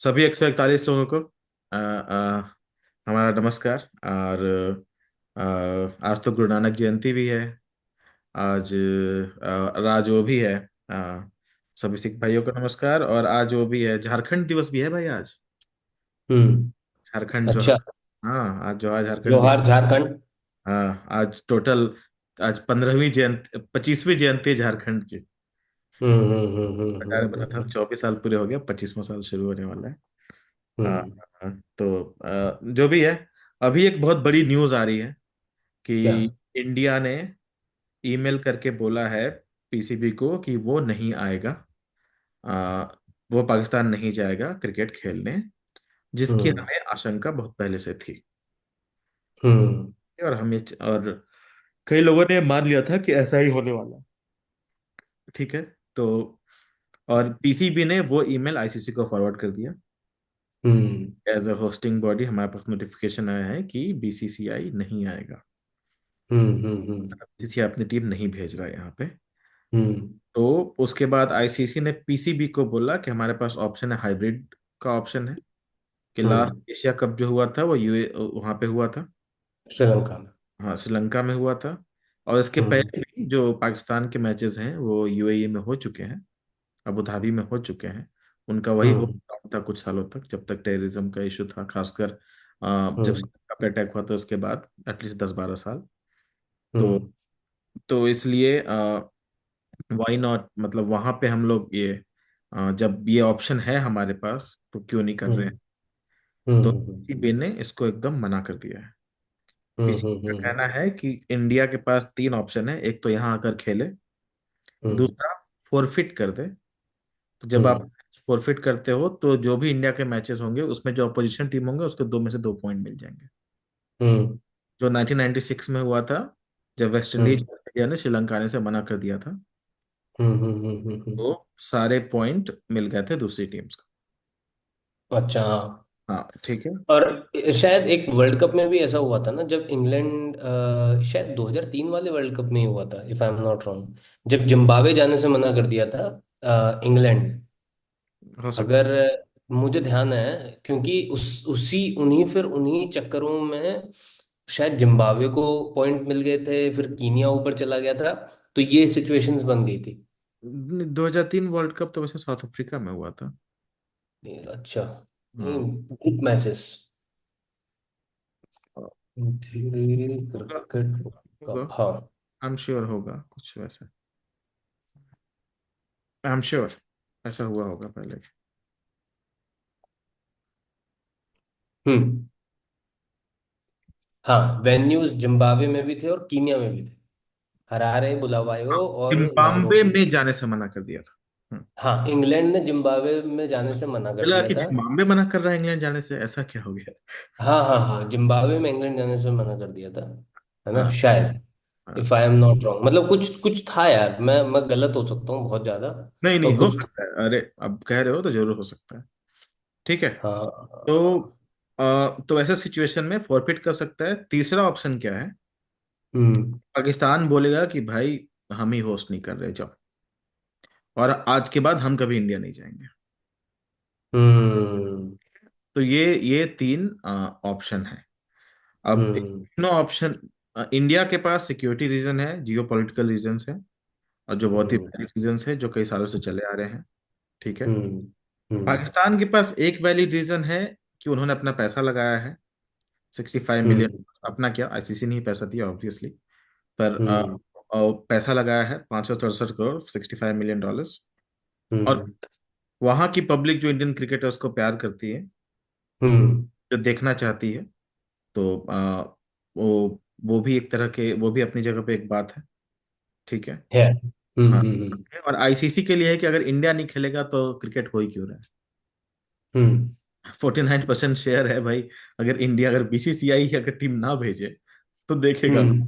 सभी 141 लोगों को हमारा नमस्कार। और आज तो गुरु नानक जयंती भी है। आज आज वो भी है। सभी सिख भाइयों को नमस्कार। और आज वो भी है, झारखंड दिवस भी है भाई आज। हम्म। झारखंड जो, अच्छा। हाँ आज जो, आज झारखंड दिवस। जोहार झारखंड। हाँ आज टोटल, आज 15वीं जयंती, 25वीं जयंती है झारखंड की। सरकार बना था, 24 साल पूरे हो गया, 25वां साल शुरू होने वाला है। आ, हम्म। तो जो भी है, अभी एक बहुत बड़ी न्यूज आ रही है क्या? कि इंडिया ने ईमेल करके बोला है पीसीबी को कि वो नहीं आएगा। आ, वो पाकिस्तान नहीं जाएगा क्रिकेट खेलने, जिसकी हम्म। हमें आशंका बहुत पहले से थी। हम्म। और हमें, और कई लोगों ने मान लिया था कि ऐसा ही होने वाला है। ठीक है। तो और पीसीबी ने वो ईमेल आईसीसी को फॉरवर्ड कर दिया। हम्म। एज अ होस्टिंग बॉडी हमारे पास नोटिफिकेशन आया है कि बीसीसीआई नहीं आएगा। हम्म। बीसीसीआई अपनी टीम नहीं भेज रहा है यहाँ पे। हम्म। तो उसके बाद आईसीसी ने पीसीबी को बोला कि हमारे पास ऑप्शन है, हाइब्रिड का ऑप्शन है। कि हम्म। लास्ट एशिया कप जो हुआ था वो यूए वहां पे हुआ था। श्रीलंका में। हाँ श्रीलंका में हुआ था। और इसके हम्म। पहले भी जो पाकिस्तान के मैचेस हैं वो यूएई में हो चुके हैं, अबू धाबी में हो चुके हैं। उनका वही हो हम्म। था कुछ सालों तक, जब तक टेररिज्म का इशू था, खासकर जब हम्म। श्रीलंका पे अटैक हुआ था उसके बाद एटलीस्ट 10-12 साल। तो हम्म। तो इसलिए वाई नॉट, मतलब वहां पे हम लोग ये, जब ये ऑप्शन है हमारे पास तो क्यों नहीं कर रहे हैं। हम्म। तो हम्म। पीसीबी ने इसको एकदम मना कर दिया है। पीसीबी का हम्म। कहना है कि इंडिया के पास तीन ऑप्शन है, एक तो यहाँ आकर खेले, हम्म। दूसरा फोरफिट कर दे। तो जब आप हम्म। फोरफिट करते हो तो जो भी इंडिया के मैचेस होंगे उसमें जो अपोजिशन टीम होंगे उसको दो में से दो पॉइंट मिल जाएंगे। हम्म। जो 1996 में हुआ था, जब वेस्ट इंडीज हम्म। और इंडिया ने श्रीलंका आने से मना कर दिया था, हम्म। तो सारे पॉइंट मिल गए थे दूसरी टीम्स को। अच्छा, हाँ। हाँ ठीक है। और शायद एक वर्ल्ड कप में भी ऐसा हुआ था ना, जब इंग्लैंड शायद 2003 वाले वर्ल्ड कप में ही हुआ था, if I am not wrong, जब जिम्बाब्वे जाने से मना कर दिया था इंग्लैंड। हो सकता अगर मुझे ध्यान है, क्योंकि उन्हीं चक्करों में शायद जिम्बाब्वे को पॉइंट मिल गए थे, फिर कीनिया ऊपर चला गया था, तो ये सिचुएशंस बन गई थी। है। 2003 वर्ल्ड कप तो वैसे साउथ अफ्रीका में हुआ था। अच्छा। हाँ ग्रुप मैचेस। होगा, क्रिकेट होगा। कप, हाँ। आई एम श्योर होगा कुछ वैसे। आई एम श्योर ऐसा हुआ होगा पहले। हम्म। हाँ, वेन्यूज जिम्बाब्वे में भी थे और कीनिया में भी थे। हरारे, बुलावायो और जिम्बाब्वे नायरोबी। में जाने से मना कर दिया था। हाँ, इंग्लैंड ने जिम्बाब्वे में जाने से मना कर बोला दिया कि था। जिम्बाब्वे मना कर रहा है इंग्लैंड जाने से, ऐसा क्या हो गया। हाँ हाँ हाँ, जिम्बाब्वे में इंग्लैंड जाने से मना कर दिया था, है ना हाँ शायद। हाँ। If I am not wrong, मतलब कुछ कुछ था यार, मैं गलत हो सकता हूँ बहुत ज्यादा। नहीं नहीं, पर हो कुछ था। सकता है, अरे अब कह रहे हो तो जरूर हो सकता है। ठीक है। तो हाँ। तो ऐसे सिचुएशन में फॉरफिट कर सकता है। तीसरा ऑप्शन क्या है, हम्म। पाकिस्तान बोलेगा कि भाई हम ही होस्ट नहीं कर रहे, जाओ, और आज के बाद हम कभी इंडिया नहीं जाएंगे। हम्म। तो ये तीन ऑप्शन है। अब हम्म। तीनों ऑप्शन, इंडिया के पास सिक्योरिटी रीजन है, जियो पॉलिटिकल रीजन है, और जो बहुत ही हम्म। वैलिड रीजन है जो कई सालों से चले आ रहे हैं। ठीक है। हम्म। हम्म। पाकिस्तान के पास एक वैलिड रीजन है कि उन्होंने अपना पैसा लगाया है, 65 मिलियन। हम्म। अपना क्या, आईसीसी ने ही पैसा दिया ऑब्वियसली, पर हम्म। पैसा लगाया है 563 करोड़, $65 मिलियन। और हम्म। वहां की पब्लिक जो इंडियन क्रिकेटर्स को प्यार करती है, हम्म। जो देखना चाहती है, तो वो भी एक तरह के, वो भी अपनी जगह पे एक बात है। ठीक है। है। हाँ। हम्म। और आईसीसी के लिए है कि अगर इंडिया नहीं खेलेगा तो क्रिकेट हो ही क्यों रहा है। हम्म। 49% शेयर है भाई। अगर इंडिया, अगर बीसीसीआई अगर टीम ना भेजे तो देखेगा, हम्म।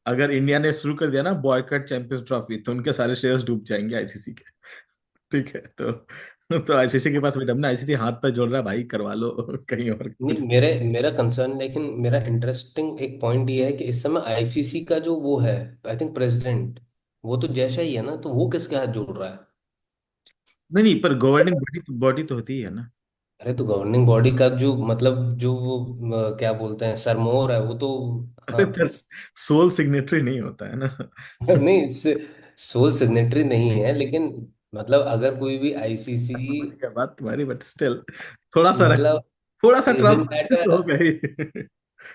अगर इंडिया ने शुरू कर दिया ना बॉयकॉट चैंपियंस ट्रॉफी, तो उनके सारे शेयर्स डूब जाएंगे आईसीसी के। ठीक है। तो आईसीसी के पास मैडम ना, आईसीसी हाथ पर जोड़ रहा है भाई, करवा लो कहीं और नहीं, कुछ। मेरे मेरा कंसर्न, लेकिन मेरा इंटरेस्टिंग एक पॉइंट ये है कि इस समय आईसीसी का जो वो है, आई थिंक प्रेसिडेंट, वो तो जैसा ही है ना, तो वो किसके हाथ जोड़ रहा है? नहीं नहीं, पर गवर्निंग बॉडी तो होती ही है ना। अरे तो गवर्निंग बॉडी का जो मतलब जो वो क्या बोलते हैं सरमोर है वो तो। अरे हाँ। तर सोल सिग्नेटरी नहीं होता है ना। नहीं, सोल सिग्नेटरी नहीं है, लेकिन मतलब अगर कोई भी आईसीसी, समझ गया बात तुम्हारी, बट स्टिल थोड़ा सा रहे, मतलब थोड़ा सा इज इन ट्रांसपेरेंसी दैट। तो हो गई।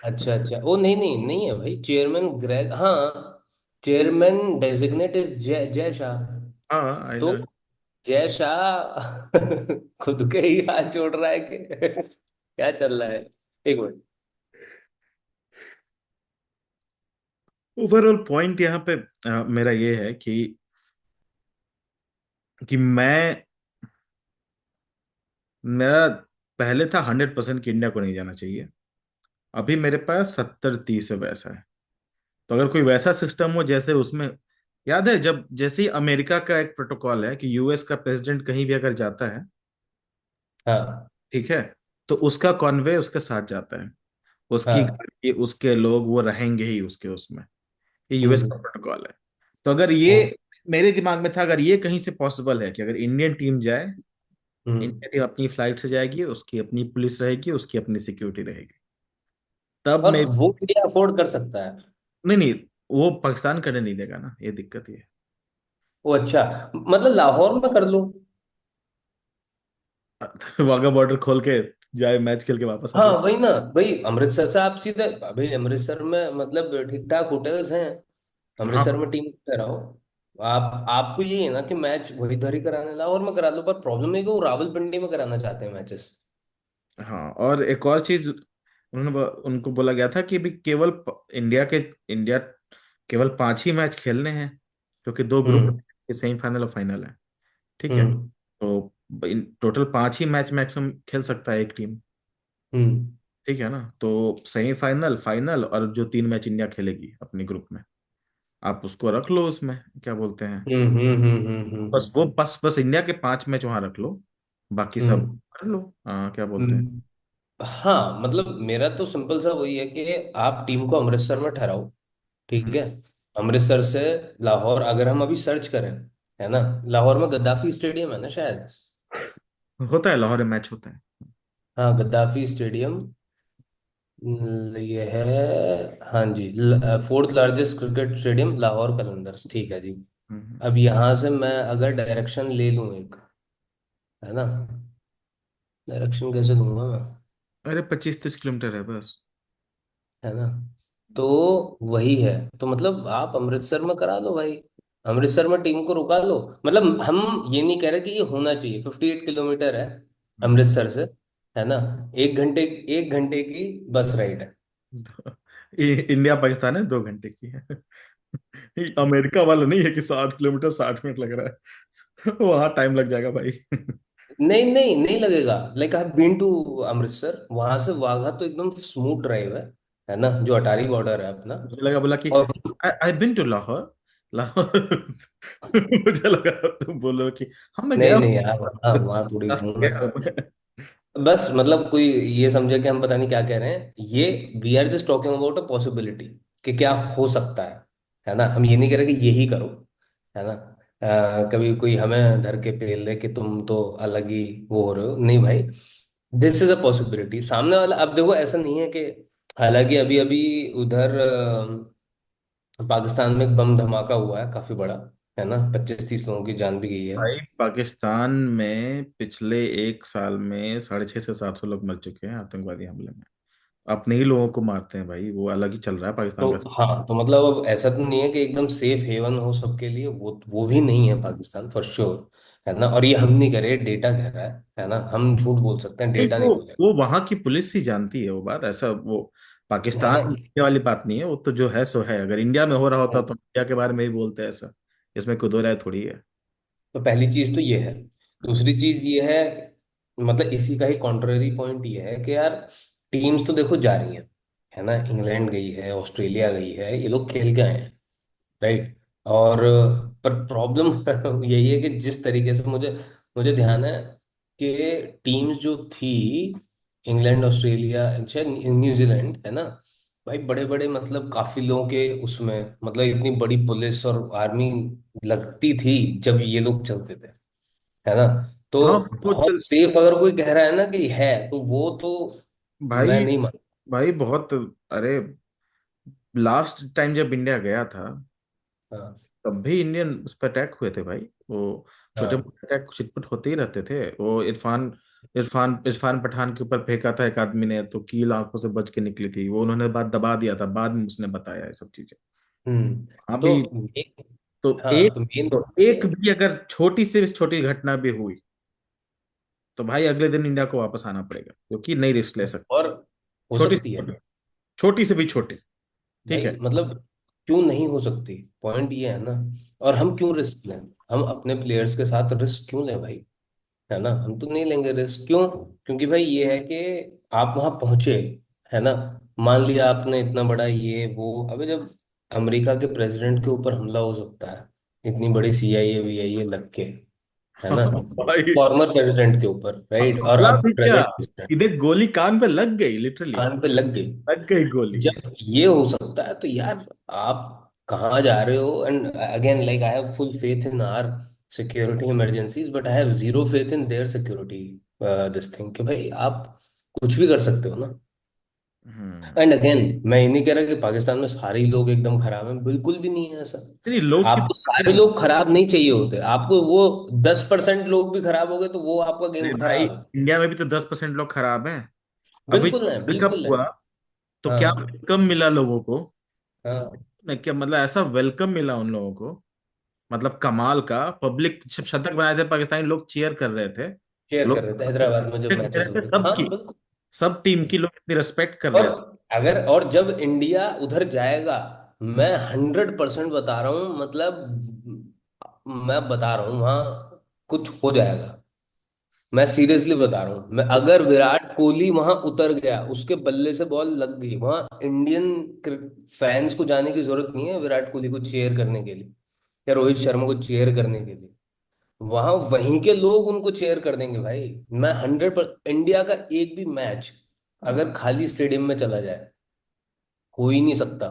अच्छा अच्छा, ओ नहीं नहीं नहीं है भाई, चेयरमैन ग्रेग, हाँ, चेयरमैन डेजिग्नेट इज जय जय शाह। हाँ आई तो नो। जय शाह खुद के ही हाथ जोड़ रहा है कि क्या चल रहा है। एक मिनट। ओवरऑल पॉइंट यहाँ पे मेरा ये है कि मेरा पहले था 100% कि इंडिया को नहीं जाना चाहिए। अभी मेरे पास 70-30 है वैसा है। तो अगर कोई वैसा सिस्टम हो जैसे उसमें, याद है जब जैसे ही अमेरिका का एक प्रोटोकॉल है कि यूएस का प्रेसिडेंट कहीं भी अगर जाता है, हाँ। ठीक है, तो उसका कॉन्वे उसके साथ जाता है, उसकी हाँ। गाड़ी उसके लोग वो रहेंगे ही उसके उसमें। ये यूएस का हम्म। प्रोटोकॉल है। तो अगर ये हम्म। मेरे दिमाग में था, अगर ये कहीं से पॉसिबल है कि अगर इंडियन टीम जाए, हम्म। इंडिया टीम अपनी फ्लाइट से जाएगी, उसकी अपनी पुलिस रहेगी, उसकी अपनी सिक्योरिटी रहेगी, तब और मैं, वो इंडिया अफोर्ड कर सकता है। नहीं नहीं, वो पाकिस्तान करने नहीं देगा ना, ये दिक्कत ये वो अच्छा, मतलब लाहौर में कर लो। है। वाघा बॉर्डर खोल के जाए, मैच खेल के वापस आ हाँ जाए। वही ना, भाई अमृतसर से आप सीधे, अभी अमृतसर में मतलब ठीक ठाक होटल्स हैं, अमृतसर हाँ में टीम रहो। आप आपको ये है ना कि मैच वही इधर ही कराने, लाहौर में करा लो, पर प्रॉब्लम है कि वो रावलपिंडी में कराना चाहते हैं मैचेस। हाँ, और एक और चीज उनको बोला गया था कि भी केवल इंडिया केवल 5 ही मैच खेलने हैं, क्योंकि 2 ग्रुप हम्म। सेमीफाइनल और फाइनल है, ठीक है। हम्म। तो टोटल 5 ही मैच मैक्सिमम खेल सकता है एक टीम, हम्म। ठीक है ना। तो सेमीफाइनल, फाइनल और जो 3 मैच इंडिया खेलेगी अपने ग्रुप में, आप उसको रख लो उसमें, क्या बोलते हैं, बस वो बस बस इंडिया के 5 मैच वहां रख लो, बाकी सब हम्म। कर लो, क्या बोलते हैं। हम्म। हाँ मतलब मेरा तो सिंपल सा वही है कि आप टीम को अमृतसर में ठहराओ, ठीक हम्म, है। अमृतसर से लाहौर, अगर हम अभी सर्च करें, है ना, लाहौर में गद्दाफी स्टेडियम है ना शायद। होता है, लाहौर में मैच होता है। हाँ गद्दाफी स्टेडियम, ये है, हाँ जी, fourth largest cricket stadium Lahore Qalandars, ठीक है जी। हम्म। अब यहाँ से मैं अगर डायरेक्शन ले लूँ एक, है ना, डायरेक्शन कैसे लूंगा मैं, अरे 25-30 किलोमीटर है बस। है ना, तो वही है। तो मतलब आप अमृतसर में करा लो भाई, अमृतसर में टीम को रुका लो। मतलब हम ये नहीं कह रहे कि ये होना चाहिए, 58 किलोमीटर है हम्म। अमृतसर से, है ना, 1 घंटे, 1 घंटे की बस राइड है। इंडिया पाकिस्तान है 2 घंटे की है। ये अमेरिका वाला नहीं है कि 60 किलोमीटर 60 मिनट लग रहा है। वहां टाइम लग जाएगा भाई। नहीं नहीं नहीं लगेगा, like I been to Amritsar, वहां से वाघा तो एकदम स्मूथ ड्राइव है ना, जो अटारी बॉर्डर है अपना। मुझे लगा बोला कि और आई बिन टू लाहौर, लाहौर। मुझे लगा तुम बोलो कि हम मैं नहीं गया नहीं यार, वहाँ हूँ। वहाँ थोड़ी हूँ मैं। गया हूँ। बस मतलब कोई ये समझे कि हम पता नहीं क्या कह रहे हैं ये, we are just talking about a possibility कि क्या हो सकता है ना, हम ये नहीं कह रहे कि यही करो, है ना। कभी कोई हमें धर के पेल दे कि तुम तो अलग ही वो हो रहे हो, नहीं भाई, दिस इज अ पॉसिबिलिटी सामने वाला। अब देखो ऐसा नहीं है कि, हालांकि अभी अभी उधर पाकिस्तान में एक बम धमाका हुआ है काफी बड़ा, है ना, 25-30 लोगों की जान भी गई है। भाई पाकिस्तान में पिछले 1 साल में 650 से 700 लोग मर चुके हैं आतंकवादी हमले में। अपने ही लोगों को मारते हैं भाई, वो अलग ही चल रहा है तो पाकिस्तान का। हाँ, तो मतलब अब ऐसा तो नहीं है कि एकदम सेफ हेवन हो सबके लिए, वो भी नहीं है पाकिस्तान फॉर श्योर, है ना। और ये हम नहीं कह रहे, डेटा कह रहा है ना, हम झूठ बोल सकते हैं, नहीं, डेटा नहीं वो बोलेगा, वो वहां की पुलिस ही जानती है वो बात, ऐसा वो है पाकिस्तान ना। इंडिया वाली बात नहीं है, वो तो जो है सो है। अगर इंडिया में हो रहा होता तो इंडिया के बारे में ही बोलते हैं ऐसा, इसमें कोई दो राय थोड़ी है। तो पहली चीज तो ये है। दूसरी चीज ये है, मतलब इसी का ही कॉन्ट्ररी पॉइंट ये है कि यार टीम्स तो देखो जा रही हैं, है ना, इंग्लैंड गई है, ऑस्ट्रेलिया गई है, ये लोग खेल के आए हैं, राइट। और पर प्रॉब्लम यही है कि जिस तरीके से मुझे मुझे ध्यान है कि टीम्स जो थी, इंग्लैंड, ऑस्ट्रेलिया, अच्छा न्यूजीलैंड, है ना, भाई बड़े बड़े मतलब काफिलों के उसमें, मतलब इतनी बड़ी पुलिस और आर्मी लगती थी जब ये लोग चलते थे, है ना। तो हाँ वो बहुत चल। सेफ अगर कोई कह रहा है ना कि है, तो वो तो मैं भाई, नहीं मान। भाई बहुत, अरे लास्ट टाइम जब इंडिया गया था हाँ तब भी इंडियन उस पर अटैक हुए थे भाई। वो छोटे हाँ। मोटे अटैक छिटपुट होते ही रहते थे। वो इरफान इरफान इरफान पठान के ऊपर फेंका था एक आदमी ने, तो कील आंखों से बच के निकली थी। वो उन्होंने बात दबा दिया था, बाद में उसने बताया ये सब चीजें। तो अभी तो हाँ, एक तो मेन तो एक भी अगर छोटी से छोटी घटना भी हुई तो भाई अगले दिन इंडिया को वापस आना पड़ेगा, क्योंकि नहीं रिस्क ले सकते। और हो छोटी से सकती है छोटी, छोटी से भी छोटी। ठीक है। भाई, मतलब क्यों नहीं हो सकती, पॉइंट ये है ना। और हम क्यों रिस्क लें, हम अपने प्लेयर्स के साथ रिस्क क्यों लें भाई, है ना। हम तो नहीं लेंगे रिस्क, क्यों? क्योंकि भाई ये है कि आप वहां पहुंचे, है ना। मान लिया आपने इतना बड़ा ये वो, अबे जब अमेरिका के प्रेसिडेंट के ऊपर हमला हो सकता है, इतनी बड़ी सीआईए वीआईए लग के, है ना, भाई फॉर्मर प्रेसिडेंट के ऊपर, राइट, और हमला अब भी क्या, प्रेजेंट प्रेसिडेंट सीधे गोली कान पे लग गई, लिटरली कान पे लग गई। लग गई गोली। जब ये हो सकता है तो यार आप कहाँ जा रहे हो? And again, like I have full faith in our security emergencies, but I have zero faith in their security, this thing, कि भाई आप कुछ भी कर सकते हो ना। हम्म। एंड अगेन, मैं ये नहीं कह रहा कि पाकिस्तान में सारे ही लोग एकदम खराब हैं, बिल्कुल भी नहीं है ऐसा। नहीं, लोग आपको कितने सारे हैं? लोग खराब नहीं चाहिए होते, आपको वो 10% लोग भी खराब हो गए तो वो आपका अरे गेम भाई, खराब है। इंडिया में भी तो 10% लोग खराब हैं। अभी बिल्कुल है, वर्ल्ड कप बिल्कुल है। हुआ तो क्या हाँ वेलकम मिला लोगों को। हाँ। मैं क्या मतलब, ऐसा वेलकम मिला उन लोगों को, मतलब कमाल का। पब्लिक जब शतक बनाए थे पाकिस्तानी लोग चीयर कर रहे थे। शेयर कर लोग रहे थे हैदराबाद में जब respect कर मैचेस रहे हो थे रहे थे, हाँ सबकी, बिल्कुल। सब टीम की लोग इतनी रिस्पेक्ट कर और रहे थे। अगर, और जब इंडिया उधर जाएगा, मैं 100% बता रहा हूँ, मतलब मैं बता रहा हूँ वहां कुछ हो जाएगा। मैं सीरियसली बता रहा हूँ, मैं अगर विराट कोहली वहां उतर गया, उसके बल्ले से बॉल लग गई, वहां इंडियन फैंस को जाने की जरूरत नहीं है विराट कोहली को चीयर करने के लिए या रोहित शर्मा को चीयर करने के लिए। वहां वहीं के लोग उनको चेयर कर देंगे भाई। मैं 100%, इंडिया का एक भी मैच अगर खाली स्टेडियम में चला जाए, हो ही नहीं सकता,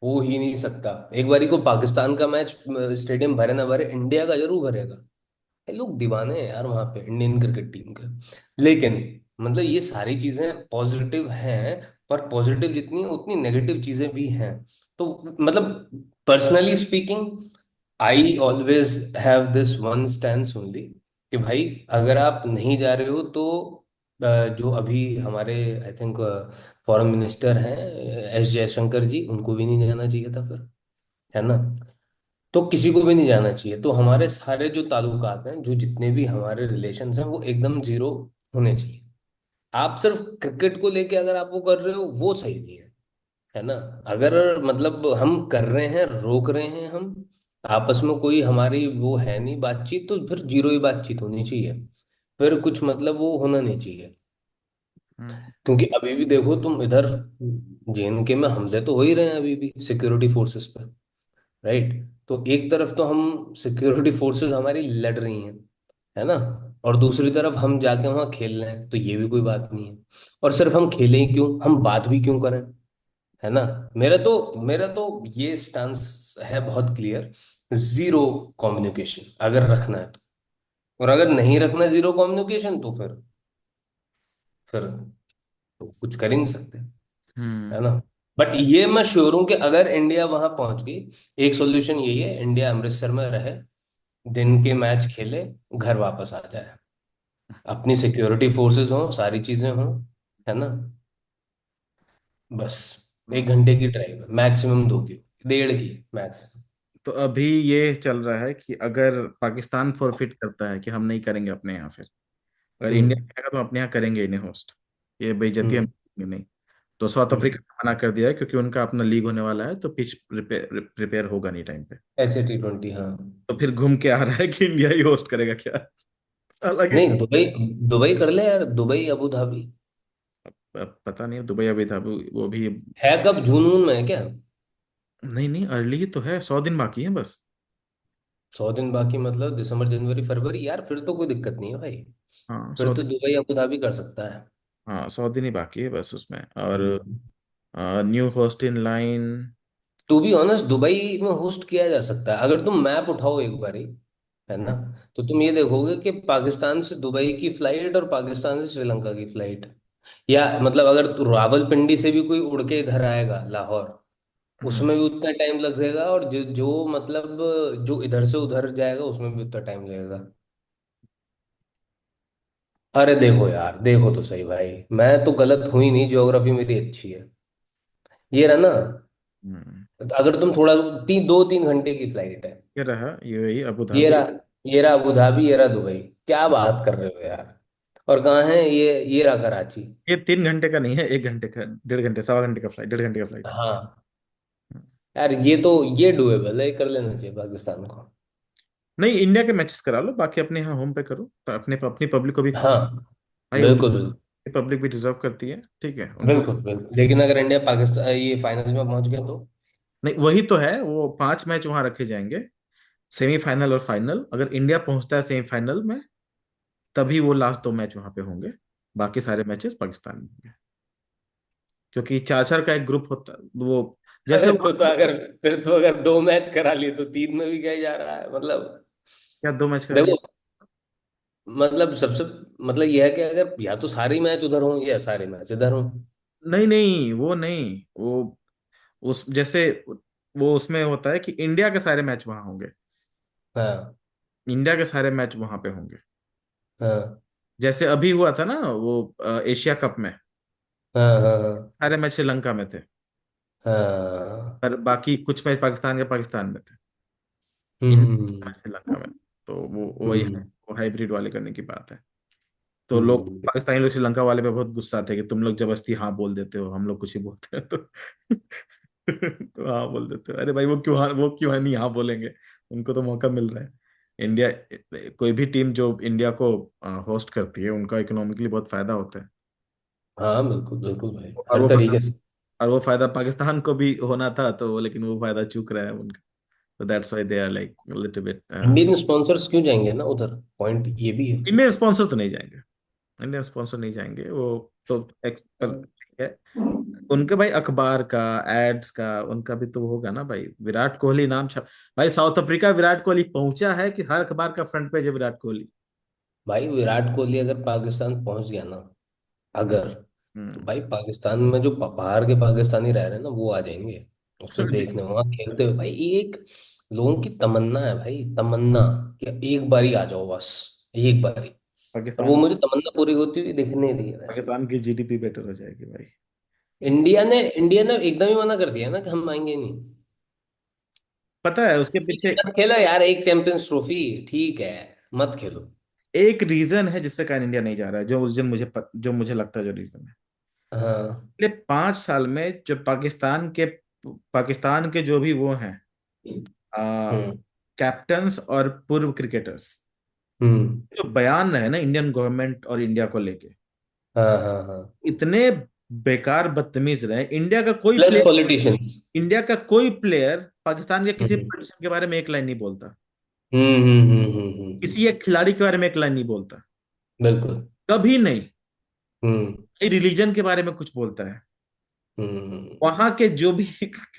हो ही नहीं सकता। एक बारी को पाकिस्तान का मैच स्टेडियम भरे ना भरे, इंडिया का जरूर भरेगा। ये लोग दीवाने हैं यार वहां पे इंडियन क्रिकेट टीम के। लेकिन मतलब ये सारी चीजें पॉजिटिव हैं, पर पॉजिटिव जितनी है उतनी नेगेटिव चीजें भी हैं। तो मतलब personally speaking, I always have this one stand only, कि भाई अगर आप नहीं जा रहे हो तो जो अभी हमारे आई थिंक फॉरेन मिनिस्टर हैं, एस जयशंकर जी, उनको भी नहीं जाना चाहिए था फिर, है ना। तो किसी को भी नहीं जाना चाहिए, तो हमारे सारे जो ताल्लुकात हैं, जो जितने भी हमारे रिलेशंस हैं, वो एकदम जीरो होने चाहिए। आप सिर्फ क्रिकेट को लेके अगर आप वो कर रहे हो, वो सही नहीं है ना। अगर मतलब हम कर रहे हैं, रोक रहे हैं हम, आपस में कोई हमारी वो है नहीं बातचीत, तो फिर जीरो ही बातचीत होनी चाहिए, फिर कुछ मतलब वो होना नहीं चाहिए। हम्म। क्योंकि अभी भी देखो तुम इधर जेएनके में हमले तो हो ही रहे हैं अभी भी सिक्योरिटी फोर्सेस पे, राइट। तो एक तरफ तो हम सिक्योरिटी फोर्सेस हमारी लड़ रही हैं, है ना, और दूसरी तरफ हम जाके वहां खेल रहे हैं, तो ये भी कोई बात नहीं है। और सिर्फ हम खेलें ही क्यों, हम बात भी क्यों करें, है ना। मेरा तो ये स्टांस है बहुत क्लियर, जीरो कम्युनिकेशन अगर रखना है तो। और अगर नहीं रखना जीरो कम्युनिकेशन, तो फिर तो कुछ कर ही नहीं सकते, है हम्म। ना। बट ये मैं श्योर हूं कि अगर इंडिया वहां पहुंच गई, एक सॉल्यूशन यही है, इंडिया अमृतसर में रहे, दिन के मैच खेले, घर वापस आ जाए, अपनी सिक्योरिटी फोर्सेस हों, सारी चीजें हों, है ना। बस एक हम्म। घंटे की ड्राइव है, मैक्सिमम 2 की, 1.5 की मैक्सिमम। तो अभी ये चल रहा है कि अगर पाकिस्तान फॉरफिट करता है कि हम नहीं करेंगे अपने यहाँ, फिर अगर इंडिया हम्म करेगा तो अपने यहाँ करेंगे ही नहीं होस्ट, ये बेइज्जती हम हम्म करेंगे नहीं। तो साउथ अफ्रीका हम्म। ने मना कर दिया है, क्योंकि उनका अपना लीग होने वाला है, तो पिच प्रिपेयर होगा नहीं टाइम पे। ऐसे T20, हाँ। तो फिर घूम के आ रहा है कि इंडिया ही होस्ट करेगा क्या। हालांकि नहीं, दुबई, दुबई कर ले यार, दुबई अबू धाबी। पता नहीं, दुबई अभी था वो भी। है कब, जून वून में है क्या? नहीं नहीं, अर्ली ही तो है, 100 दिन बाकी है बस। 100 दिन बाकी, मतलब दिसंबर जनवरी फरवरी, यार फिर तो कोई दिक्कत नहीं है भाई। हाँ फिर सौ तो दिन दुबई अबू धाबी कर सकता है। हाँ 100 दिन ही बाकी है बस उसमें। और hmm. New host in line. To be honest, Dubai में होस्ट किया जा सकता है अगर तुम मैप उठाओ एक बारी, है ना। तो तुम ये देखोगे कि पाकिस्तान से दुबई की फ्लाइट और पाकिस्तान से श्रीलंका की फ्लाइट, या मतलब अगर तू रावलपिंडी से भी कोई उड़ के इधर आएगा लाहौर, हम्म। उसमें भी उतना टाइम लग जाएगा, और जो मतलब जो इधर से उधर जाएगा उसमें भी उतना टाइम लगेगा। अरे देखो यार, देखो तो सही भाई, मैं तो गलत हुई नहीं, ज्योग्राफी मेरी अच्छी है। ये रहा ना, हम्म। तो अगर तुम थोड़ा, 2-3 घंटे की फ्लाइट है। ये रहा यूएई अबू ये धाबी। रहा, ये रहा अबू धाबी, ये रहा दुबई। क्या बात कर रहे हो यार। और कहाँ है ये रहा कराची। ये 3 घंटे का नहीं है, 1 घंटे का, 1.5 घंटे, 1.25 घंटे का फ्लाइट, 1.5 घंटे का फ्लाइट है। हाँ यार, ये डुएबल है, कर लेना चाहिए पाकिस्तान को। नहीं, इंडिया के मैचेस करा लो, बाकी अपने यहाँ होम पे करो तो अपने अपनी पब्लिक को भी खुश। हाँ भाई बिल्कुल बिल्कुल। उनकी पब्लिक भी डिजर्व करती है, ठीक है उनको। बिल्कुल बिल्कुल, लेकिन अगर इंडिया पाकिस्तान ये फाइनल में पहुंच गया तो। नहीं, वही तो है, वो 5 मैच वहां रखे जाएंगे, सेमीफाइनल और फाइनल। अगर इंडिया पहुंचता है सेमीफाइनल में, तभी वो लास्ट 2 मैच वहां पे होंगे, बाकी सारे मैचेस पाकिस्तान में होंगे, क्योंकि 4-4 का एक ग्रुप होता वो, जैसे अरे हुआ। तो अगर 2 मैच करा लिए तो 3 में भी क्या ही जा रहा है मतलब। क्या 2 मैच करा लिए? देखो, मतलब सबसे, मतलब यह है कि अगर या तो सारे मैच उधर हों या सारे मैच इधर हों। नहीं नहीं, वो नहीं, वो उस जैसे, वो उसमें होता है कि इंडिया के सारे मैच वहां होंगे, हाँ इंडिया के सारे मैच वहां पे होंगे। हाँ जैसे अभी हुआ था ना वो एशिया कप में, हाँ हाँ हाँ सारे मैच श्रीलंका में थे, हाँ। पर बाकी कुछ मैच पाकिस्तान में थे, इंडिया हम्म मैच श्रीलंका में। तो वो वही है, हम्म वो हाइब्रिड वाले करने की बात है। तो लोग, हम्म। पाकिस्तानी लोग श्रीलंका वाले पे बहुत गुस्सा थे कि तुम लोग जबरदस्ती हाँ बोल देते हो, हम लोग कुछ ही बोलते हैं तो तो हाँ बोल देते हो। अरे भाई, वो क्यों नहीं हाँ बोलेंगे, उनको तो मौका मिल रहा है। इंडिया, कोई भी टीम जो इंडिया को होस्ट करती है, उनका इकोनॉमिकली बहुत फायदा होता है। हाँ बिल्कुल बिल्कुल भाई, और हर वो फायदा तरीके से। और वो फायदा पाकिस्तान को भी होना था, तो लेकिन वो फायदा चूक रहा है उनका। तो that's why they are like little bit. Indian sponsors क्यों जाएंगे ना उधर, पॉइंट ये भी है। इंडियन स्पॉन्सर तो नहीं जाएंगे, इंडियन स्पॉन्सर नहीं जाएंगे वो तो ठीक है। उनके भाई अखबार का, एड्स का, उनका भी तो होगा ना भाई, विराट कोहली नाम छप। भाई साउथ अफ्रीका विराट कोहली पहुंचा है कि हर अखबार का फ्रंट पेज है विराट कोहली। भाई विराट कोहली अगर पाकिस्तान पहुंच गया ना, अगर, तो हम्म। भाई पाकिस्तान में जो बाहर के पाकिस्तानी रह रहे हैं ना, वो आ जाएंगे उससे देखने, वहां खेलते हुए भाई। एक लोगों की तमन्ना है भाई, तमन्ना, कि एक बारी आ जाओ बस, एक बारी। और वो पाकिस्तान मुझे तमन्ना पूरी होती हुई दिख नहीं रही है वैसे। पाकिस्तान की जीडीपी बेटर हो जाएगी भाई। इंडिया ने एकदम ही मना कर दिया ना कि हम आएंगे नहीं। पता है उसके पीछे मत खेलो यार एक चैंपियंस ट्रॉफी, ठीक है, मत खेलो। एक रीजन है जिससे कारण इंडिया नहीं जा रहा है, जो उस दिन जो मुझे लगता है जो रीजन है। हाँ। पिछले 5 साल में जो पाकिस्तान के जो भी वो हैं, हम्म कैप्टन्स और पूर्व क्रिकेटर्स, हम्म। जो बयान है ना इंडियन गवर्नमेंट और इंडिया को लेके, हाँ हाँ हाँ। इतने बेकार बदतमीज रहे। Plus politicians. इंडिया का कोई प्लेयर पाकिस्तान के किसी हम्म पॉलिटिशियन के बारे में एक लाइन नहीं बोलता, हम्म। किसी एक खिलाड़ी के बारे में एक लाइन नहीं बोलता, बिल्कुल। कभी नहीं। हम्म रिलीजन के बारे में कुछ बोलता है, हम्म वहां के जो भी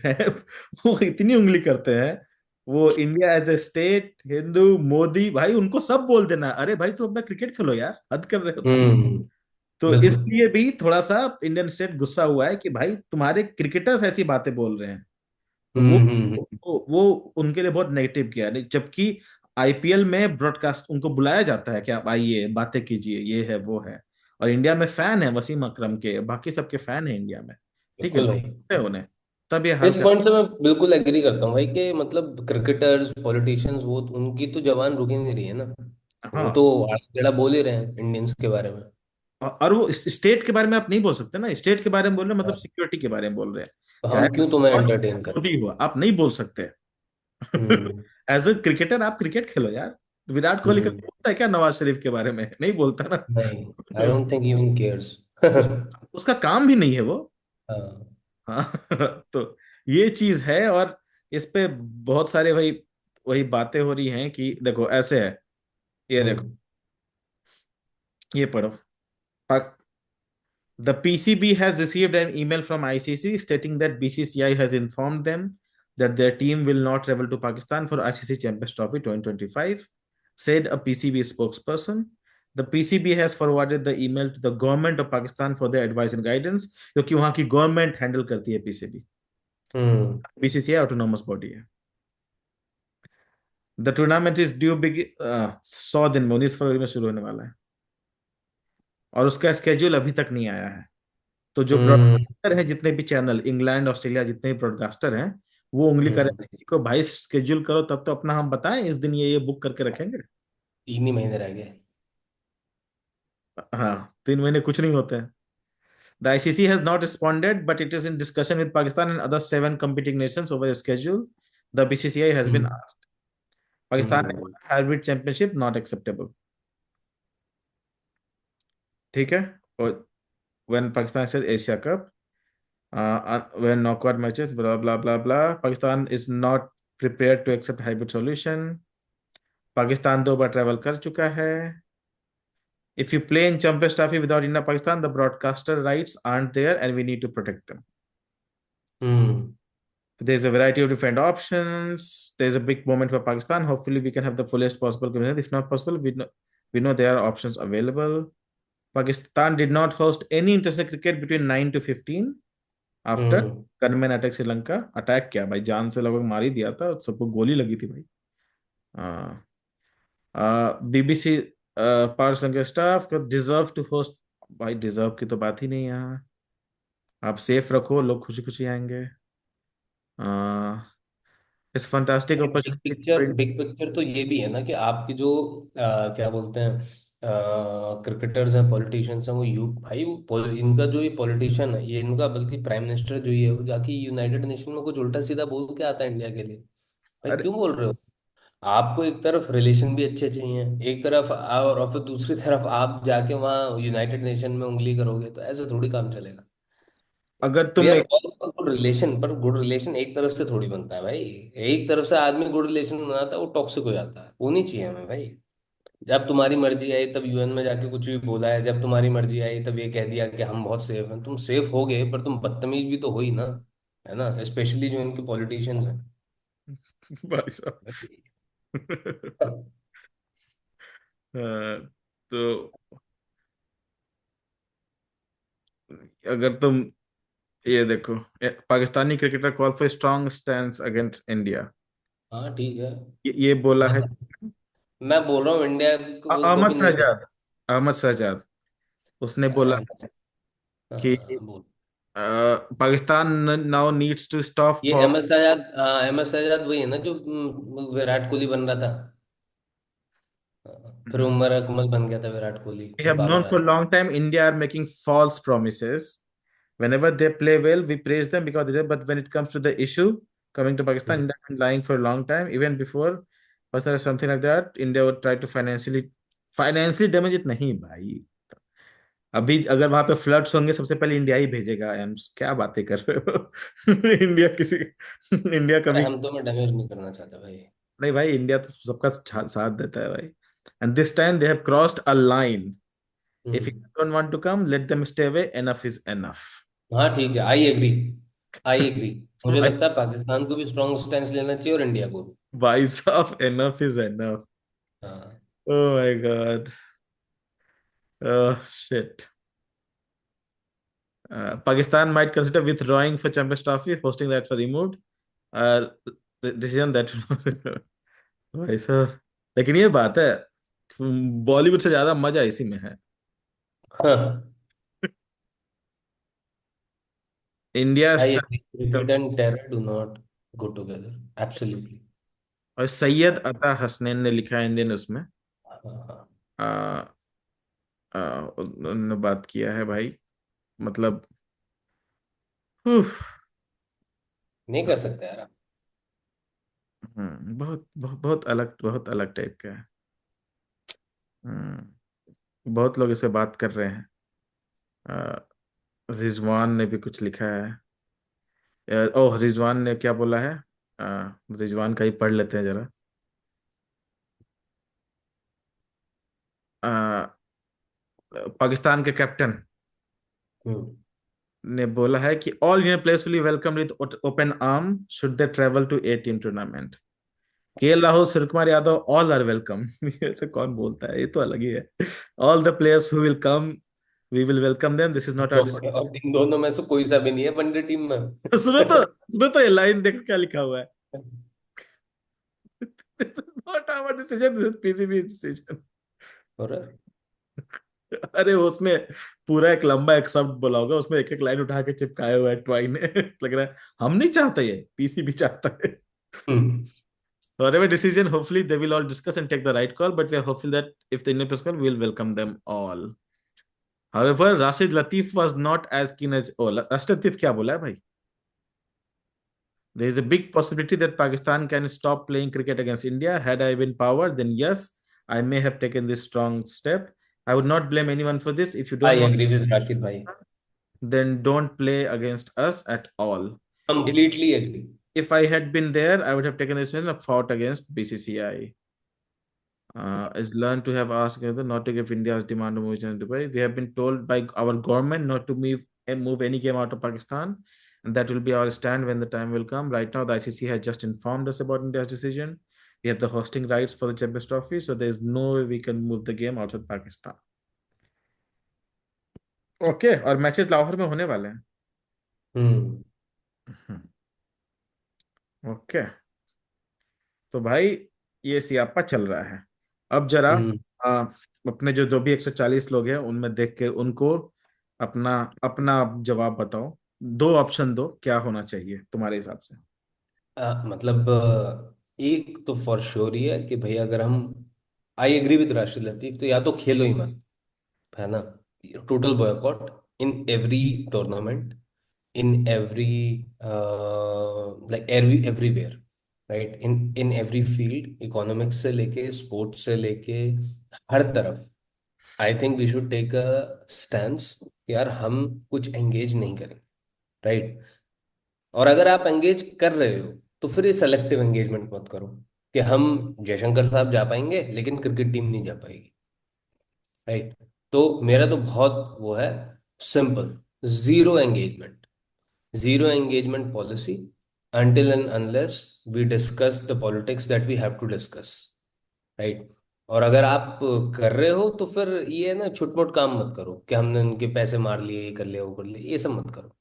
है, वो इतनी उंगली करते हैं। वो India as a state, Hindu, Modi, भाई उनको सब बोल देना, अरे भाई तुम अपना क्रिकेट खेलो यार, हद कर रहे हो तुम। हम्म। तो बिल्कुल। इसलिए भी थोड़ा सा इंडियन स्टेट गुस्सा हुआ है कि भाई तुम्हारे क्रिकेटर्स ऐसी बातें बोल रहे हैं। तो वो उनके लिए बहुत नेगेटिव किया है, जबकि आईपीएल में ब्रॉडकास्ट उनको बुलाया जाता है कि आप आइए बातें कीजिए, ये है वो है। और इंडिया में फैन है वसीम अकरम के, बाकी सबके फैन है इंडिया में, ठीक है, बिल्कुल लोग भाई, सुनते हैं उन्हें, तब ये हाल इस कर। पॉइंट से मैं बिल्कुल एग्री करता हूँ भाई, कि मतलब क्रिकेटर्स पॉलिटिशियंस, वो उनकी तो जबान रुक ही नहीं रही है ना। वो हाँ, तो आड़ा बोल ही रहे हैं इंडियंस के बारे में। और वो स्टेट के बारे में आप नहीं बोल सकते ना, स्टेट के बारे में बोल रहे हैं मतलब हाँ, सिक्योरिटी के बारे में बोल रहे हैं, तो चाहे हम क्यों तुम्हें और एंटरटेन करें। मोदी हो, आप नहीं बोल सकते। हम्म एज ए क्रिकेटर आप क्रिकेट खेलो यार। विराट कोहली का हम्म। बोलता है क्या नवाज शरीफ के बारे में? नहीं बोलता ना। नहीं, I don't think even cares. उस, उसका काम भी नहीं है वो। हाँ। हाँ तो ये चीज है, और इस पे बहुत सारे वही वही बातें हो रही हैं कि देखो ऐसे है, ये देखो, हम्म ये पढ़ो। The PCB has received an email from ICC stating that BCCI has informed them that their team will not travel to Pakistan for ICC Champions Trophy 2025. said a PCB spokesperson. The PCB has forwarded the email to the government of Pakistan for their advice and guidance, क्योंकि वहां की government handle करती है PCB. हम्म। BCCI autonomous body है। The tournament is due big 100 दिन में, 19 फरवरी में शुरू होने वाला है, और उसका स्केड्यूल अभी तक नहीं आया है। तो जो हम्म। ब्रॉडकास्टर हैं, जितने भी चैनल, इंग्लैंड ऑस्ट्रेलिया, जितने भी ब्रॉडकास्टर हैं, वो उंगली करे हम्म। किसी को, भाई स्केड्यूल करो, तब तो अपना हम बताएं इस दिन ये बुक करके रखेंगे। 3 ही महीने रह गए। हाँ, 3 महीने कुछ नहीं होते हैं। The ICC has not responded, but it is in discussion with Pakistan and other 7 competing nations over the schedule. The BCCI has been hmm. asked. Pakistan ने हम्म। बोला हाइब्रिड चैंपियनशिप नॉट एक्सेप्टेबल। ठीक है। और when Pakistan says Asia Cup, when knockout matches, blah blah blah blah, Pakistan is not prepared to accept hybrid solution. Pakistan 2 bar travel कर चुका है। If you play in Champions Trophy without India Pakistan, the broadcaster rights aren't there, and we need to protect them. Hmm. There's a variety of different options. There's a big moment for Pakistan. Hopefully, we can have the fullest possible community. If not possible, we know there are options available. Pakistan did not host any international cricket between 9 to 15 after hmm. gunmen attack Sri Lanka. Attack क्या भाई, जान से लगभग मार ही दिया था, सबको गोली लगी थी भाई। बीबीसी पावर श्रीलंका स्टाफ को डिजर्व टू होस्ट। भाई डिजर्व की तो बात ही नहीं है यहाँ। आप सेफ रखो, लोग खुशी खुशी आएंगे। It's fantastic big picture, opportunity. Big picture तो ये भी है ना कि आपकी जो क्या बोलते हैं, क्रिकेटर्स हैं, पॉलिटिशियंस हैं, वो यू भाई वो इनका जो ये पॉलिटिशियन है, ये इनका बल्कि प्राइम मिनिस्टर जो ये है, वो जाके यूनाइटेड नेशन में कुछ उल्टा सीधा बोल के आता है इंडिया के लिए। भाई अरे क्यों बोल रहे हो? आपको एक तरफ रिलेशन भी अच्छे चाहिए, एक तरफ और फिर दूसरी तरफ आप जाके वहाँ यूनाइटेड नेशन में उंगली करोगे, तो ऐसे थोड़ी काम चलेगा। अगर वी तुम आर एक ऑल फॉर गुड रिलेशन, पर गुड रिलेशन एक तरफ से थोड़ी बनता है भाई। एक तरफ से आदमी गुड रिलेशन बनाता है वो टॉक्सिक हो जाता है, वो नहीं चाहिए हमें भाई। जब तुम्हारी मर्जी आई तब यूएन में जाके कुछ भी बोला है, जब तुम्हारी मर्जी आई तब ये कह दिया कि हम बहुत सेफ हैं। तुम सेफ हो गए पर तुम बदतमीज भी तो हो ही ना, है ना, स्पेशली जो इनके पॉलिटिशियंस हैं भाई साहब। भाई। तो अगर तुम ये देखो, Pakistani cricketer call for strong stand against India. हाँ ठीक है। ये बोला है मतलब मैं बोल रहा हूँ इंडिया को अहमद कभी नहीं कर। शहजाद। अहमद शहजाद उसने बोला हाँ। कि हाँ, बोल। Pakistan now needs to stop ये फॉर। अहमद शहजाद, हाँ अहमद शहजाद वही है ना जो विराट कोहली बन रहा था। फिर उमर अकमल बन गया था विराट कोहली, We फिर have known Babar for a Azam. long time India are making false promises. Whenever they play well, we praise them because they, but when it comes to the issue coming to Pakistan, hmm. India has been lying for a long time. Even before Pakistan or something like that, India would try to financially damage it. नहीं भाई, अभी अगर वहां पे floods होंगे, सबसे पहले India ही भेजेगा एम्स। क्या बातें कर रहे हो? इंडिया किसी इंडिया अरे कभी हम तो मैं डैमेज नहीं करना चाहता भाई। नहीं भाई, इंडिया तो सबका साथ देता है भाई। And this time they have crossed a line. If you hmm. Don't want to come, let them stay away, enough is enough. हाँ ठीक है, आई एग्री। I agree. मुझे भाई, लगता है पाकिस्तान को भी स्ट्रॉन्ग स्टैंड लेना चाहिए और इंडिया को भी। भाई साहब, एनफ इज एनफ। हाँ। Oh my god. Oh shit. Pakistan might consider withdrawing for Champions Trophy, hosting that for removed. Decision that भाई साहब, लेकिन ये बात है, बॉलीवुड से ज्यादा मजा इसी में है। हाँ। India I agree, cricket and terror do not go together, absolutely. और सैयद अता हसनैन ने लिखा है इंडियन उसमें। हाँ हाँ। आ, उन्होंने बात किया है भाई, मतलब उफ, नहीं कर सकते यार। बहुत बहुत बहुत अलग टाइप का है। बहुत लोग इस पे बात कर रहे हैं। आ, रिजवान ने भी कुछ लिखा है। ओह, रिजवान ने क्या बोला है? रिजवान का ही पढ़ लेते हैं जरा। आ, पाकिस्तान के कैप्टन हम्म। ने बोला है कि all Indian players will welcome with open arm should they travel to a team tournament. KL Rahul, Suryakumar Yadav, all are welcome. ऐसे कौन बोलता है, ये तो अलग ही है। All the players who will come, we will welcome them, this is not our decision. और इन दोनों में से कोई सा भी नहीं है वनडे टीम में। सुनो तो ये लाइन देखो क्या लिखा हुआ है। Not our decision, this is PCB decision. और अरे उसने पूरा एक लंबा एक शब्द बोला होगा, उसमें एक एक लाइन उठा के चिपकाया हुआ है ट्वाई ने। लग रहा है हम नहीं चाहते, ये पीसीबी चाहता है। हम्म So whatever decision, hopefully they will all discuss and take the right call. But we are hopeful that if the Indian press call, we will welcome them all. However, Rashid Latif was not as keen as. Oh, Rashid Latif क्या बोला है भाई? There is a big possibility that Pakistan can stop playing cricket against India. Had I been power, then yes, I may have taken this strong step. I would not blame anyone for this. If you don't I want, agree with Rashid भाई। then don't play against us at all. If completely agree. if I had been there, I would have taken this and fought against BCCI. Is learned to have asked not to give India's demand to movies in Dubai. We have been told by our government not to move any game out of Pakistan, and that will be our stand when the time will come. Right now, the ICC has just informed us about India's decision. We have the hosting rights for the Champions Trophy, so there is no way we can move the game outside Pakistan. Okay, और matches Lahore में होने वाले हैं। हम्म okay, तो भाई ये सियापा चल रहा है। अब जरा हम्म आ, अपने जो जो भी 140 लोग हैं उनमें देख के उनको अपना अपना जवाब बताओ। दो ऑप्शन दो, क्या होना चाहिए तुम्हारे हिसाब से। मतलब एक तो फॉर श्योर ही है कि भाई अगर हम, I agree with Rashid Latif, तो या तो खेलो ही मत, है ना, total boycott in every tournament, in every like everywhere, right, in in every field, economics से लेके स्पोर्ट्स से लेके हर तरफ। I think we should take a stand, यार हम कुछ एंगेज नहीं करेंगे, राइट। और अगर आप एंगेज कर रहे हो तो फिर ये सेलेक्टिव एंगेजमेंट मत करो कि हम जयशंकर साहब जा पाएंगे लेकिन क्रिकेट टीम नहीं जा पाएगी, राइट। तो मेरा तो बहुत वो है, simple, zero engagement, zero engagement policy, until and unless we discuss the politics that we have to discuss, right. और अगर आप कर रहे हो तो फिर ये ना छुटमुट काम मत करो कि हमने उनके पैसे मार लिए, ये कर लिया, वो कर लिया, ये सब मत करो।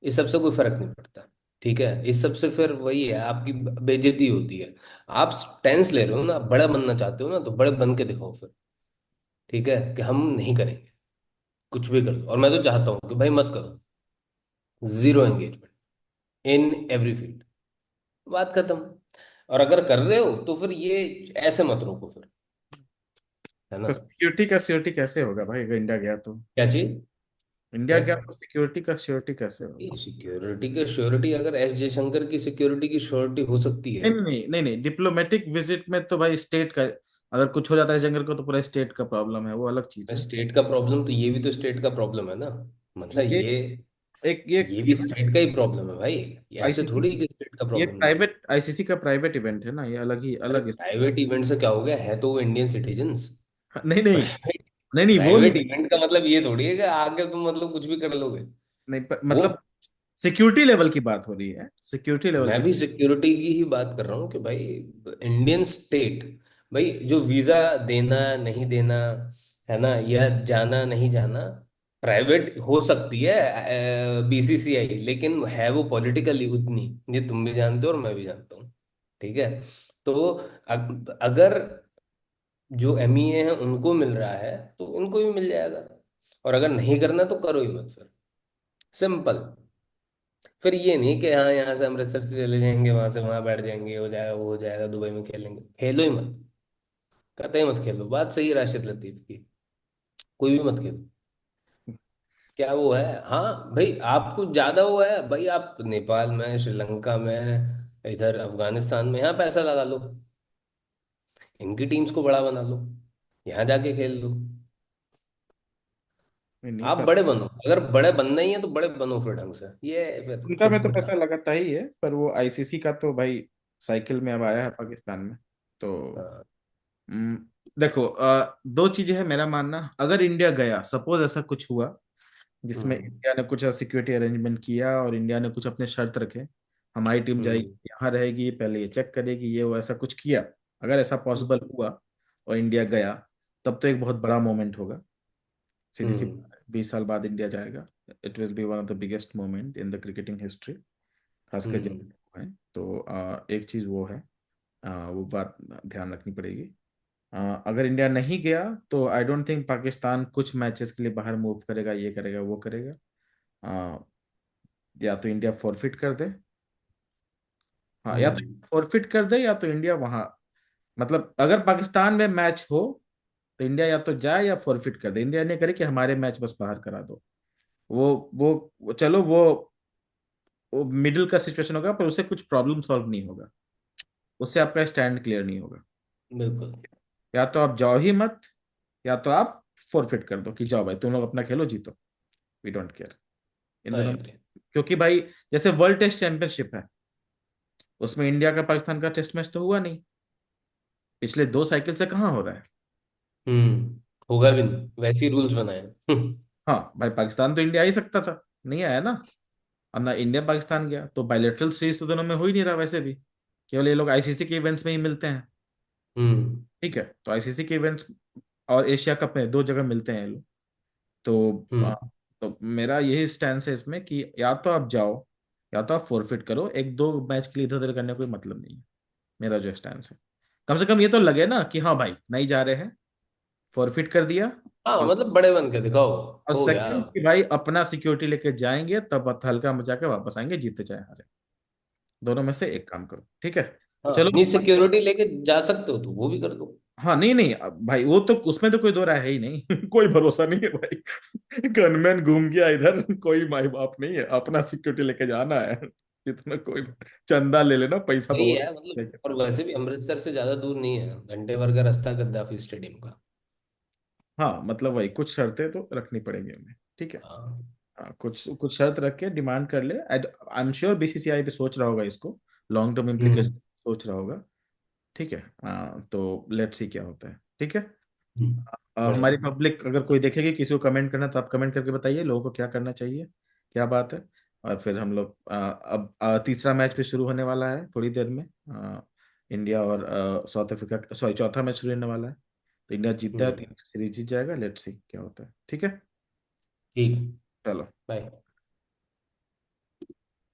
इस सब से कोई फर्क नहीं पड़ता, ठीक है। इस सब से फिर वही है, आपकी बेइज्जती होती है। आप टेंस ले रहे हो ना, बड़ा बनना चाहते हो ना, तो बड़े बन के दिखाओ फिर, ठीक है, कि हम नहीं करेंगे, कुछ भी कर दो। और मैं तो चाहता हूँ कि भाई मत करो, जीरो एंगेजमेंट इन एवरी फील्ड, बात खत्म। और अगर कर रहे हो तो फिर ये ऐसे मत रोको फिर, है ना। तो सिक्योरिटी का सिक्योरिटी कैसे होगा भाई, अगर इंडिया गया तो? क्या चीज? इंडिया क्या? गया तो सिक्योरिटी का सिक्योरिटी कैसे होगा? सिक्योरिटी के श्योरिटी, अगर एस जयशंकर की सिक्योरिटी की श्योरिटी हो सकती है। नहीं नहीं नहीं नहीं, डिप्लोमेटिक विजिट में तो भाई स्टेट का, अगर कुछ हो जाता है जंगल को तो पूरा स्टेट का प्रॉब्लम है, वो अलग चीज है। स्टेट का प्रॉब्लम, तो ये भी तो स्टेट का प्रॉब्लम है ना, मतलब ये ये भी स्टेट का ही प्रॉब्लम है भाई। ये ऐसे आईसीसी, थोड़ी कि स्टेट का ये प्रॉब्लम नहीं है। प्राइवेट आईसीसी का प्राइवेट इवेंट है ना, ये अलग ही अरे अलग प्राइवेट इवेंट से क्या हो गया, है तो वो इंडियन सिटीजन्स। नहीं नहीं प्राइवेट नहीं नहीं, वो प्राइवेट नहीं। इवेंट का मतलब ये थोड़ी है कि आगे तुम मतलब कुछ भी कर लोगे। नहीं वो, मतलब सिक्योरिटी लेवल की बात हो रही है, सिक्योरिटी लेवल मैं की। भी सिक्योरिटी की ही बात कर रहा हूँ कि भाई इंडियन स्टेट, भाई जो वीजा देना नहीं देना, है ना, या जाना नहीं जाना, प्राइवेट हो सकती है बीसीसीआई, लेकिन है वो पॉलिटिकली उतनी, ये तुम भी जानते हो और मैं भी जानता हूँ, ठीक है। तो अगर जो एमईए है उनको मिल रहा है तो उनको भी मिल जाएगा, और अगर नहीं करना तो करो ही मत फिर, सिंपल। फिर ये नहीं कि हाँ यहाँ से अमृतसर से चले जाएंगे, वहां से वहां बैठ जाएंगे, हो जाएगा वो हो जाएगा, दुबई में खेलेंगे, खेलो ही मत, कतई मत खेलो। बात सही है राशिद लतीफ की, कोई भी मत खेलो। क्या वो है, हाँ भाई आपको ज्यादा वो है भाई, आप नेपाल में, श्रीलंका में, इधर अफगानिस्तान में, यहाँ पैसा लगा लो, इनकी टीम्स को बड़ा बना लो, यहाँ जाके खेल लो। नहीं नहीं आप पर बड़े बनो, अगर बड़े बनना ही है तो बड़े बनो फिर ढंग से, ये फिर उनका में तो सिंपल पैसा सा। लगाता ही है, पर वो आईसीसी का तो भाई साइकिल में अब आया है पाकिस्तान में। तो हाँ। हम्म, देखो दो चीजें हैं मेरा मानना। अगर इंडिया गया, सपोज ऐसा कुछ हुआ जिसमें हम्म इंडिया ने कुछ सिक्योरिटी अरेंजमेंट किया और इंडिया ने कुछ अपने शर्त रखे, हमारी टीम जाएगी हम्म। यहाँ रहेगी, पहले ये चेक करेगी, ये वो ऐसा कुछ किया। अगर ऐसा पॉसिबल हुआ और इंडिया गया, तब तो एक बहुत बड़ा मोमेंट होगा। सीधी सी हम्म। 20 साल बाद इंडिया जाएगा। It will be one of the biggest moment in the cricketing history, खासकर जब हम्म। है। तो एक चीज वो है, वो बात ध्यान रखनी पड़ेगी। अगर इंडिया नहीं गया तो आई डोंट थिंक पाकिस्तान कुछ मैचेस के लिए बाहर मूव करेगा, ये करेगा वो करेगा। अ, या तो इंडिया फॉरफिट कर दे। हाँ, या तो हम्म। फॉरफिट कर दे या तो इंडिया वहां, मतलब अगर पाकिस्तान में मैच हो तो इंडिया या तो जाए या फॉरफिट कर दे। इंडिया ने करे कि हमारे मैच बस बाहर करा दो। चलो वो मिडिल का सिचुएशन होगा, पर उससे कुछ प्रॉब्लम सॉल्व नहीं होगा, उससे आपका स्टैंड क्लियर नहीं होगा। बिल्कुल। या तो आप जाओ ही मत, या तो आप फोरफिट कर दो कि जाओ भाई तुम लोग अपना खेलो, जीतो, वी डोंट केयर। इन आई दोनों में, एग्री। क्योंकि भाई जैसे वर्ल्ड टेस्ट चैंपियनशिप है, उसमें इंडिया का पाकिस्तान का टेस्ट मैच तो हुआ नहीं, पिछले 2 साइकिल से कहाँ हो रहा है। हम्म। होगा भी नहीं, वैसे ही रूल्स बनाए हैं। हाँ भाई, पाकिस्तान तो इंडिया आ ही सकता था, नहीं आया ना। और ना इंडिया पाकिस्तान गया, तो बायलेटरल सीरीज तो दोनों में हो ही नहीं रहा वैसे भी, केवल ये लोग आईसीसी के इवेंट्स में ही मिलते हैं। हम्म। ठीक है, तो आईसीसी के इवेंट्स और एशिया कप में 2 जगह मिलते हैं ये लोग। तो हम्म। तो मेरा यही स्टैंड है इसमें कि या तो आप जाओ या तो आप फोरफिट करो, एक दो मैच के लिए इधर उधर करने का कोई मतलब नहीं है। मेरा जो स्टैंड है, कम से कम ये तो लगे ना कि हाँ भाई नहीं जा रहे हैं, फोरफिट कर दिया। हाँ, और मतलब बड़े बन के दिखाओ। और हो गया। सेकंड कि भाई अपना सिक्योरिटी लेके जाएंगे, तब हल्का मचा के वापस आएंगे, जीते चाहे हारे, दोनों में से एक काम करो, ठीक है। हाँ, चलो। अपनी सिक्योरिटी लेके जा सकते हो तो वो भी कर दो। हाँ, नहीं नहीं, अब भाई वो तो उसमें तो कोई दो राय है ही नहीं। कोई भरोसा नहीं है भाई, गनमैन घूम गया इधर, कोई माई बाप नहीं है, अपना सिक्योरिटी लेके जाना है। जितना कोई चंदा ले लेना, पैसा वही बहुत है मतलब। है के और पास। वैसे भी अमृतसर से ज्यादा दूर नहीं है, घंटे भर का रास्ता गद्दाफी स्टेडियम का। हाँ, मतलब वही कुछ शर्तें तो रखनी पड़ेंगी हमें, ठीक है। हाँ। हाँ, कुछ कुछ शर्त रख के डिमांड कर ले। आई एम श्योर बीसीसीआई भी सोच रहा होगा इसको, लॉन्ग टर्म इम्प्लीकेशन हम्म। सोच रहा होगा। ठीक है। तो लेट्स सी क्या होता है, ठीक है। बढ़िया। हमारी पब्लिक अगर कोई देखेगी, किसी को कमेंट करना, तो आप कमेंट करके बताइए लोगों को क्या करना चाहिए, क्या बात है। और फिर हम लोग अब तीसरा मैच भी शुरू होने वाला है थोड़ी देर में। इंडिया और साउथ अफ्रीका, सॉरी, चौथा मैच शुरू होने वाला है। तो इंडिया जीतता है, हम्म। 3 सीरीज जीत जाएगा, लेट्स सी क्या होता है, ठीक है। ठीक है। चलो। बाय।